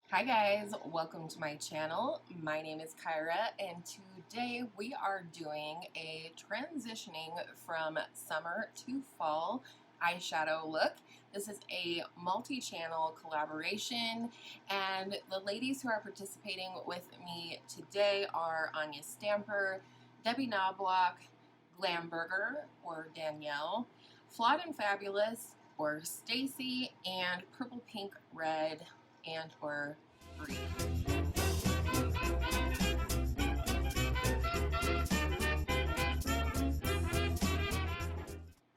Hi guys, welcome to my channel. My name is Kyra and today we are doing a transitioning from summer to fall eyeshadow look. This is a multi-channel collaboration and the ladies who are participating with me today are Anya Stamper, Knoblauch, Glamburger or Danielle, Flawed and Fabulous or Stacey, and PurplePinkRed and or Bree.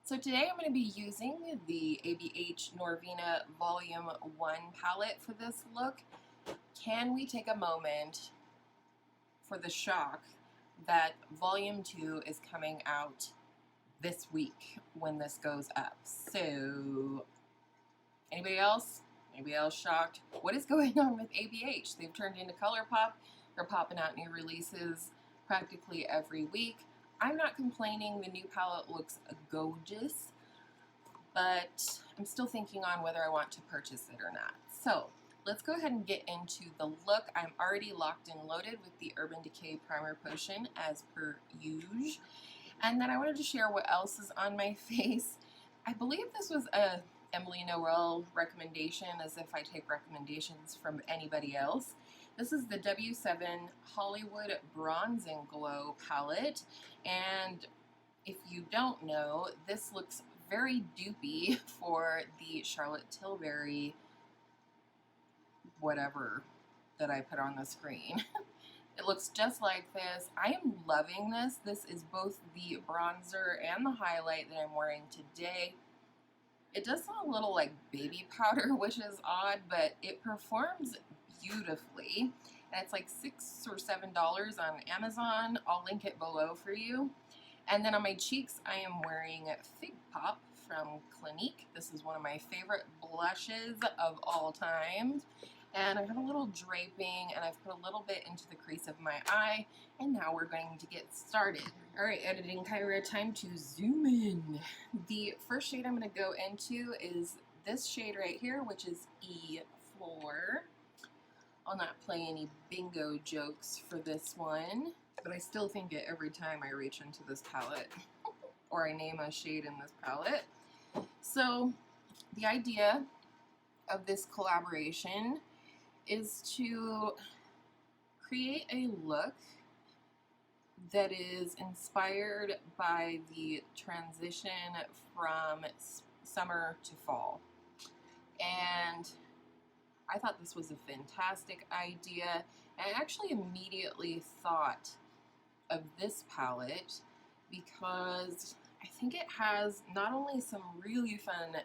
So today I'm going to be using the ABH Norvina Volume 1 palette for this look. Can we take a moment for the shock that Volume 2 is coming out this week when this goes up? So, anybody else? Anybody else shocked? What is going on with ABH? They've turned into ColourPop. They're popping out new releases practically every week. I'm not complaining. The new palette looks gorgeous, but I'm still thinking on whether I want to purchase it or not. So let's go ahead and get into the look. I'm already locked and loaded with the Urban Decay Primer Potion as per usual. And then I wanted to share what else is on my face. I believe this was a Emily Noel recommendation, as if I take recommendations from anybody else. This is the W7 Hollywood Bronze and Glow palette, and if you don't know, this looks very dupey for the Charlotte Tilbury whatever that I put on the screen. It looks just like this. I am loving this. This is both the bronzer and the highlight that I'm wearing today. It does sound a little like baby powder, which is odd, but it performs beautifully. And it's like $6 or $7 on Amazon. I'll link it below for you. And then on my cheeks, I am wearing Fig Pop from Clinique. This is one of my favorite blushes of all time. And I have a little draping, and I've put a little bit into the crease of my eye. And now we're going to get started. All right, editing Kyra, time to zoom in. The first shade I'm going to go into is this shade right here, which is E4. I'll not play any bingo jokes for this one, but I still think it every time I reach into this palette or I name a shade in this palette. So the idea of this collaboration is to create a look that is inspired by the transition from summer to fall. And I thought this was a fantastic idea. I actually immediately thought of this palette because I think it has not only some really fun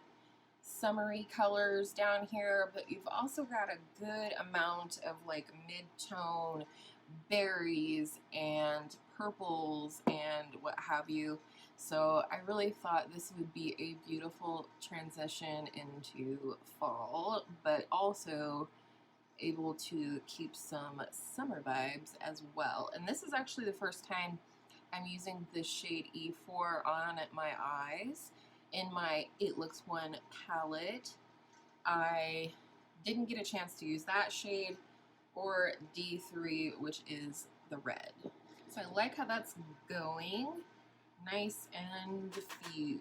summery colors down here, but you've also got a good amount of like mid-tone berries and purples and what have you. So I really thought this would be a beautiful transition into fall, but also able to keep some summer vibes as well. And this is actually the first time I'm using this shade E4 on my eyes in my It Looks One palette. I didn't get a chance to use that shade or D3, which is the red. So I like how that's going. Nice and diffused.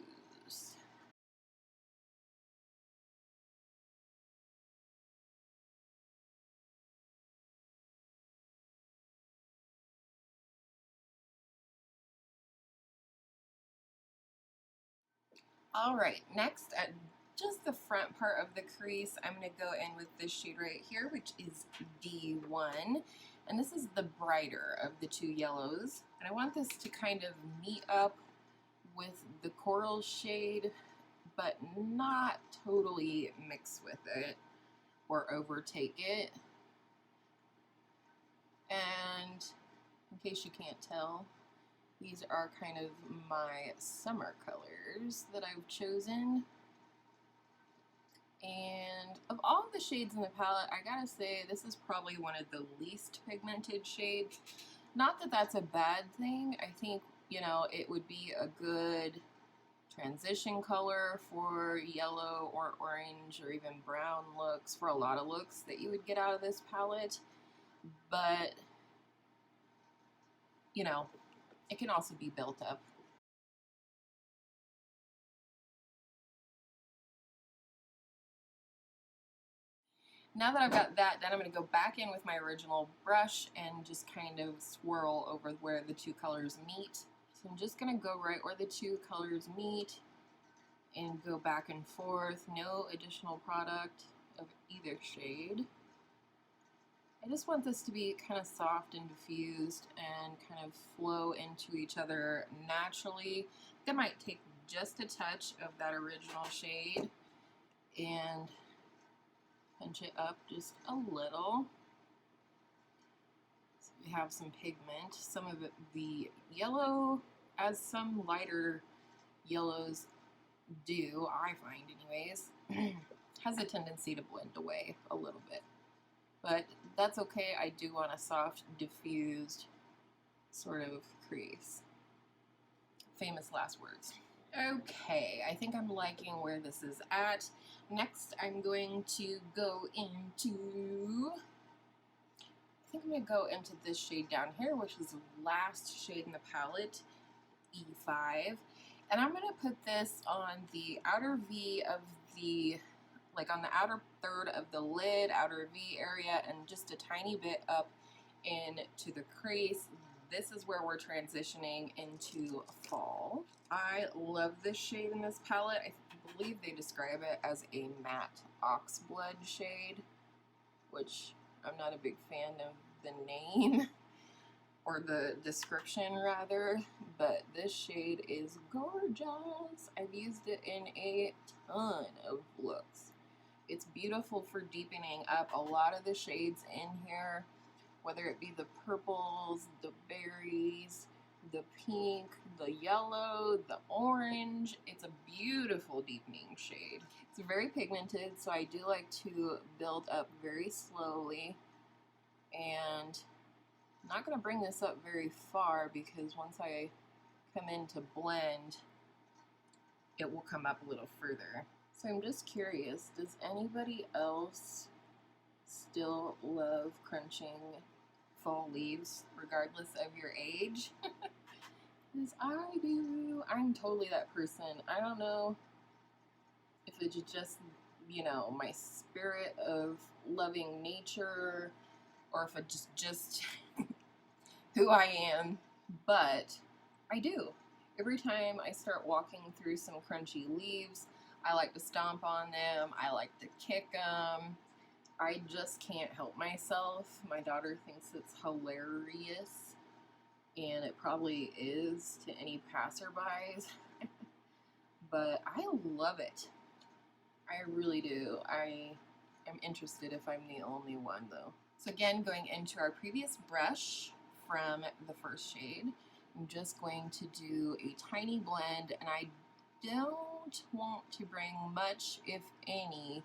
All right, next at just the front part of the crease, I'm going to go in with this shade right here, which is D1. And this is the brighter of the two yellows. And I want this to kind of meet up with the coral shade, but not totally mix with it or overtake it. And in case you can't tell, these are kind of my summer colors that I've chosen. And of all the shades in the palette, I gotta say this is probably one of the least pigmented shades. Not that that's a bad thing. I think, you know, it would be a good transition color for yellow or orange or even brown looks, for a lot of looks that you would get out of this palette. But, you know, it can also be built up. Now that I've got that done, I'm going to go back in with my original brush and just kind of swirl over where the two colors meet. So I'm just going to go right where the two colors meet and go back and forth. No additional product of either shade. I just want this to be kind of soft and diffused and kind of flow into each other naturally. I might take just a touch of that original shade and punch it up just a little. So we have some pigment. Some of it, the yellow, as some lighter yellows do, I find anyways, has a tendency to blend away a little bit. But that's okay. I do want a soft, diffused sort of crease. Famous last words. Okay, I think I'm liking where this is at. Next, I'm going to go into, I think I'm going to go into this shade down here, which is the last shade in the palette, E5. And I'm going to put this on the outer V of the, like on the outer third of the lid, outer V area, and just a tiny bit up into the crease. This is where we're transitioning into fall. I love this shade in this palette. I believe they describe it as a matte oxblood shade, which I'm not a big fan of the name, or the description rather, but this shade is gorgeous. I've used it in a ton of looks. It's beautiful for deepening up a lot of the shades in here, whether it be the purples, the berries, the pink, the yellow, the orange. It's a beautiful deepening shade. It's very pigmented, so I do like to build up very slowly, and I'm not going to bring this up very far because once I come in to blend, it will come up a little further. So I'm just curious, does anybody else still love crunching fall leaves regardless of your age? Because I do. I'm totally that person. I don't know if it's just, you know, my spirit of loving nature, or if it's just who I am, but I do. Every time I start walking through some crunchy leaves, I like to stomp on them, I like to kick them. I just can't help myself. My daughter thinks it's hilarious, and it probably is to any passerbys, but I love it. I really do. I am interested if I'm the only one though. So again, going into our previous brush from the first shade, I'm just going to do a tiny blend, and I don't want to bring much, if any,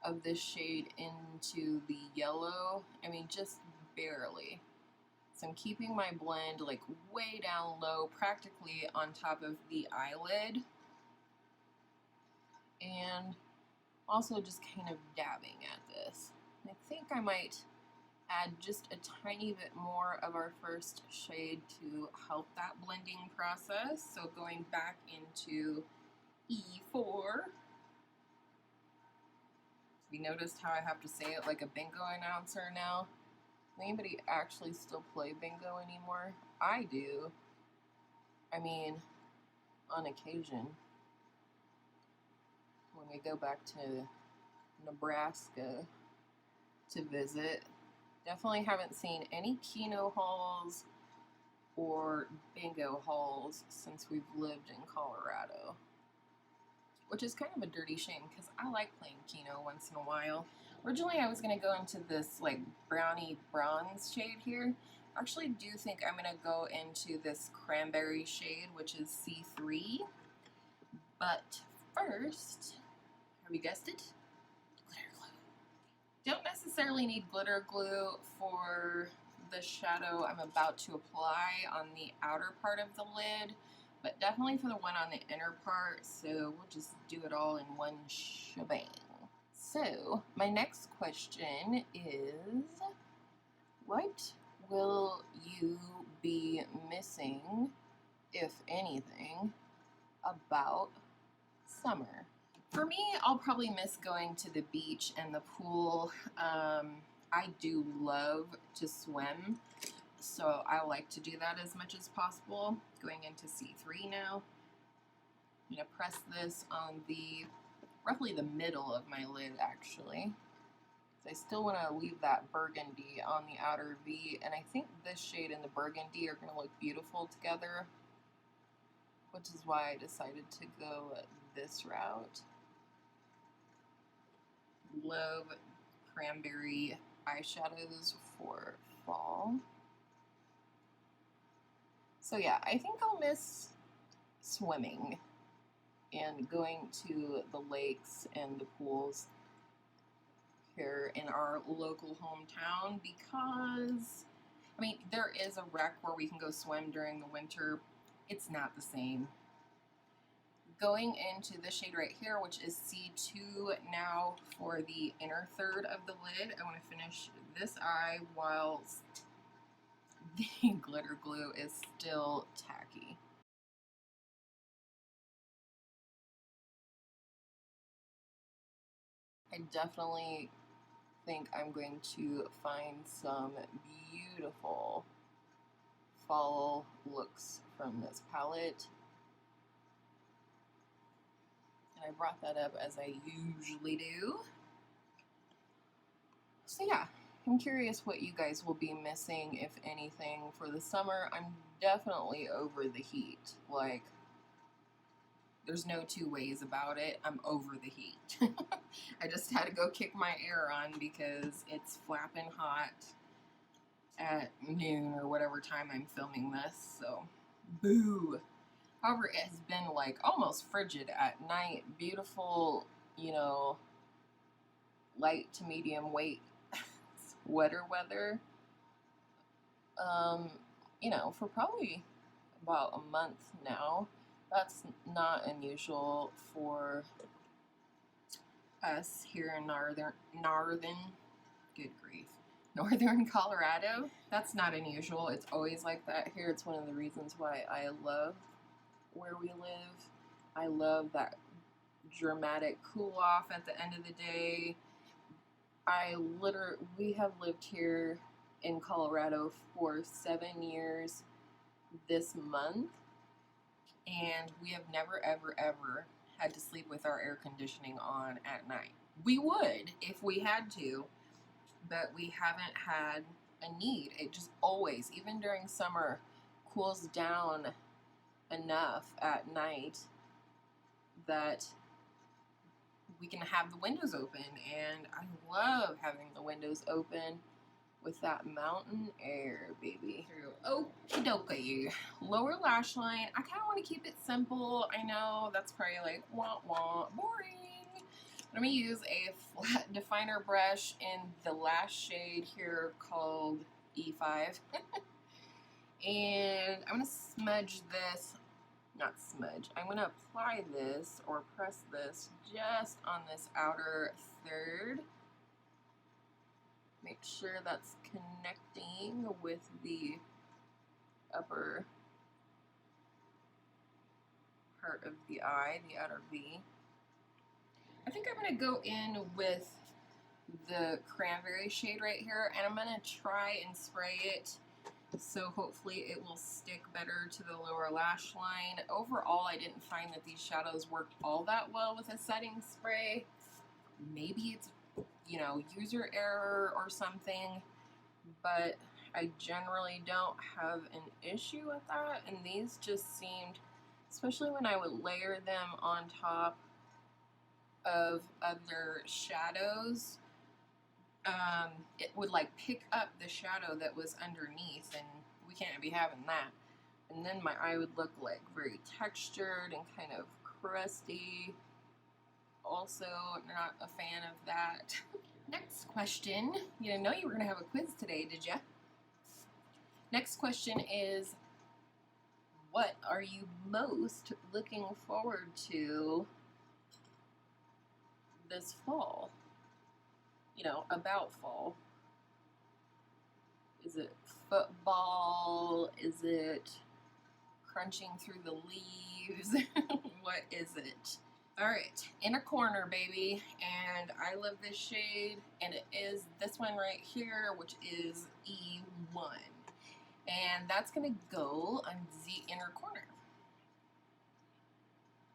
of this shade into the yellow. I mean, just barely. So I'm keeping my blend like way down low, practically on top of the eyelid, and also just kind of dabbing at this. I think I might add just a tiny bit more of our first shade to help that blending process. So going back into E4. We noticed how I have to say it like a bingo announcer now. Does anybody actually still play bingo anymore? I do. I mean, on occasion. When we go back to Nebraska to visit. Definitely haven't seen any Keno hauls or bingo hauls since we've lived in Colorado, which is kind of a dirty shame because I like playing Keno once in a while. Originally I was going to go into this like brownie bronze shade here. I actually do think I'm going to go into this cranberry shade, which is C3. But first, have you guessed it? Glitter glue. Don't necessarily need glitter glue for the shadow I'm about to apply on the outer part of the lid, but definitely for the one on the inner part, so we'll just do it all in one shebang. So my next question is, what will you be missing, if anything, about summer? For me, I'll probably miss going to the beach and the pool. I do love to swim, so I like to do that as much as possible. Going into C3 now. I'm going to press this on the, roughly the middle of my lid actually. I still want to leave that burgundy on the outer V, and I think this shade and the burgundy are going to look beautiful together, which is why I decided to go this route. Love cranberry eyeshadows for fall. So yeah, I think I'll miss swimming and going to the lakes and the pools here in our local hometown, because, I mean, there is a wreck where we can go swim during the winter. It's not the same. Going into the shade right here, which is C2 now for the inner third of the lid, I want to finish this eye whilst the glitter glue is still tacky. I definitely think I'm going to find some beautiful fall looks from this palette. And I brought that up as I usually do. So yeah, I'm curious what you guys will be missing, if anything, for the summer. I'm definitely over the heat. Like, there's no two ways about it. I'm over the heat. I just had to go kick my air on because it's flapping hot at noon or whatever time I'm filming this, so boo. However, it has been like almost frigid at night. Beautiful, you know, light to medium weight sweater weather. You know, for probably about a month now. That's not unusual for us here in northern, good grief, northern Colorado. That's not unusual. It's always like that here. It's one of the reasons why I love where we live. I love that dramatic cool off at the end of the day. We have lived here in Colorado for 7 years this month, and we have never, ever, ever had to sleep with our air conditioning on at night. We would if we had to, but we haven't had a need. It just always, even during summer, cools down enough at night that we can have the windows open, and I love having the windows open with that mountain air, baby. Okie dokie. Lower lash line. I kind of want to keep it simple. I know that's probably like, wah wah, boring. I'm going to use a flat definer brush in the last shade here called E5. And I'm going to smudge this, not smudge, I'm going to apply this or press this just on this outer third. Make sure that's connecting with the upper part of the eye, the outer V. I think I'm going to go in with the cranberry shade right here, and I'm going to try and spray it so hopefully it will stick better to the lower lash line. Overall, I didn't find that these shadows worked all that well with a setting spray. Maybe it's, you know, user error or something, but I generally don't have an issue with that, and these just seemed, especially when I would layer them on top of other shadows, it would like pick up the shadow that was underneath, and we can't be having that. And then my eye would look like very textured and kind of crusty. Also not a fan of that. Next question. You didn't know you were going to have a quiz today, did ya? Next question is, what are you most looking forward to this fall? You know, about fall. Is it football? Is it crunching through the leaves? What is it? All right, inner corner, baby. And I love this shade, and it is this one right here, which is E1. And that's gonna go on the inner corner.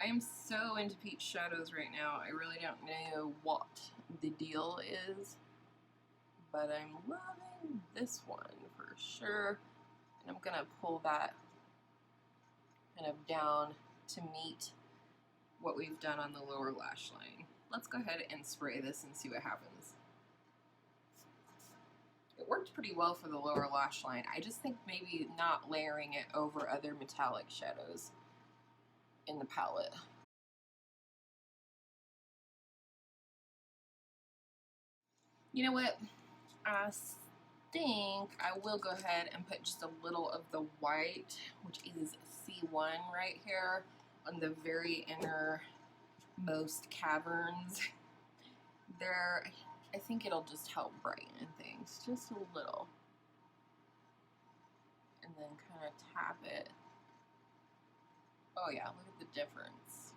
I am so into peach shadows right now. I really don't know what the deal is, but I'm loving this one for sure. And I'm gonna pull that kind of down to meet what we've done on the lower lash line. Let's go ahead and spray this and see what happens. It worked pretty well for the lower lash line. I just think maybe not layering it over other metallic shadows in the palette. You know what? I think I will go ahead and put just a little of the white, which is C1 right here on the very innermost caverns there. I think it'll just help brighten things just a little. And then kind of tap it. Oh yeah, look at the difference.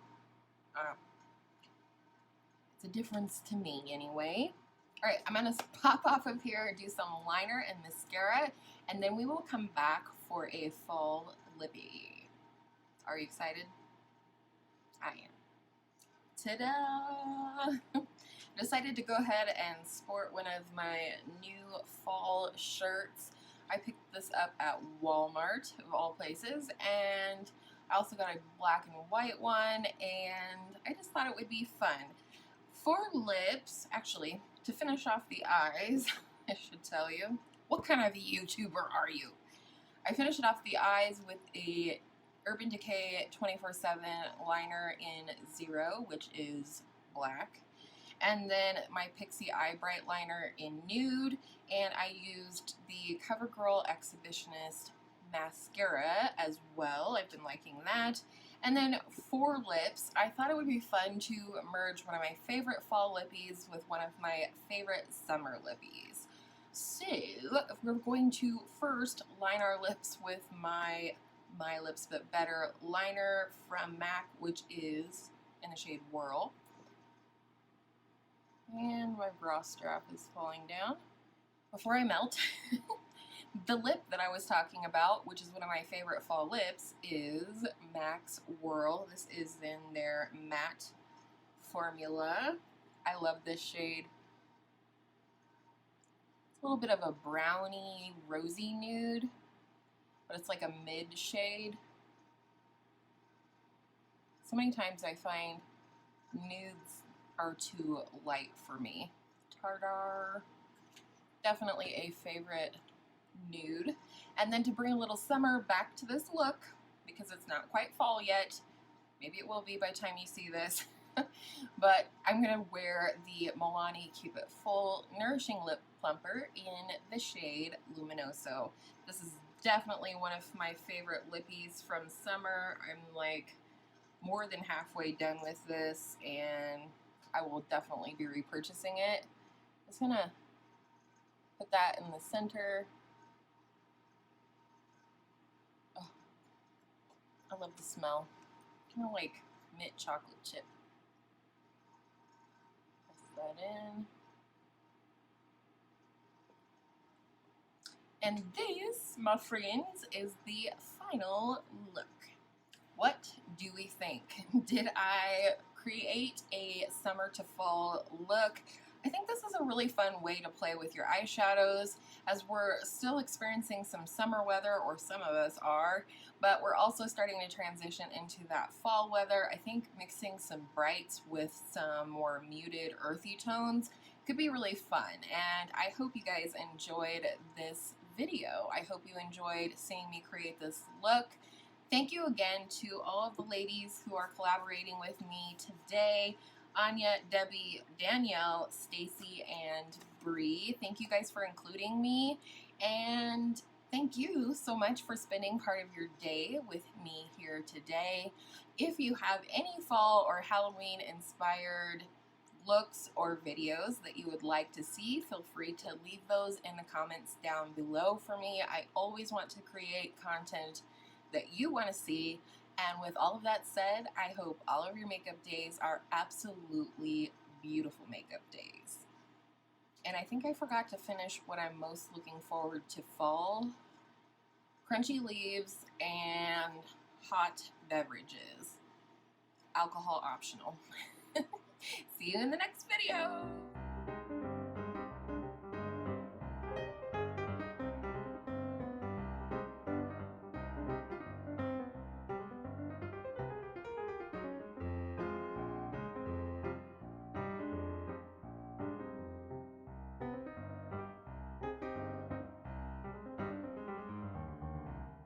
It's a difference to me anyway. All right, I'm gonna pop off of here and do some liner and mascara, and then we will come back for a fall lippy. Are you excited? I am. Ta-da! Decided to go ahead and sport one of my new fall shirts. I picked this up at Walmart, of all places, and I also got a black and white one, and I just thought it would be fun. For lips, actually, to finish off the eyes, I should tell you, what kind of a YouTuber are you? I finished off the eyes with a Urban Decay 24/7 liner in 0, which is black. And then my Pixie Eye Bright liner in nude, and I used the CoverGirl Exhibitionist mascara as well. I've been liking that. And then for lips, I thought it would be fun to merge one of my favorite fall lippies with one of my favorite summer lippies. So we're going to first line our lips with my Lips But Better liner from MAC, which is in the shade Whirl. And my bra strap is falling down. Before I melt, the lip that I was talking about, which is one of my favorite fall lips, is MAC's Whirl. This is in their matte formula. I love this shade. It's a little bit of a browny, rosy nude, but it's like a mid shade. So many times I find nudes are too light for me. Tartar, definitely a favorite nude. And then to bring a little summer back to this look, because it's not quite fall yet, maybe it will be by the time you see this, but I'm going to wear the Milani Keep It Full Nourishing Lip Plumper in the shade Luminoso. This is definitely one of my favorite lippies from summer. I'm like more than halfway done with this, and I will definitely be repurchasing it. I'm just gonna put that in the center. Oh, I love the smell. Kind of like mint chocolate chip. Press that in. And this, my friends, is the final look. What do we think? Did I create a summer to fall look? I think this is a really fun way to play with your eyeshadows, as we're still experiencing some summer weather, or some of us are, but we're also starting to transition into that fall weather. I think mixing some brights with some more muted earthy tones could be really fun, and I hope you guys enjoyed this video. I hope you enjoyed seeing me create this look. Thank you again to all of the ladies who are collaborating with me today. Anya, Debbie, Danielle, Stacey, and Bree. Thank you guys for including me. And thank you so much for spending part of your day with me here today. If you have any fall or Halloween inspired looks or videos that you would like to see, feel free to leave those in the comments down below for me. I always want to create content that you want to see. And with all of that said, I hope all of your makeup days are absolutely beautiful makeup days. And I think I forgot to finish what I'm most looking forward to fall. Crunchy leaves and hot beverages. Alcohol optional. See you in the next video.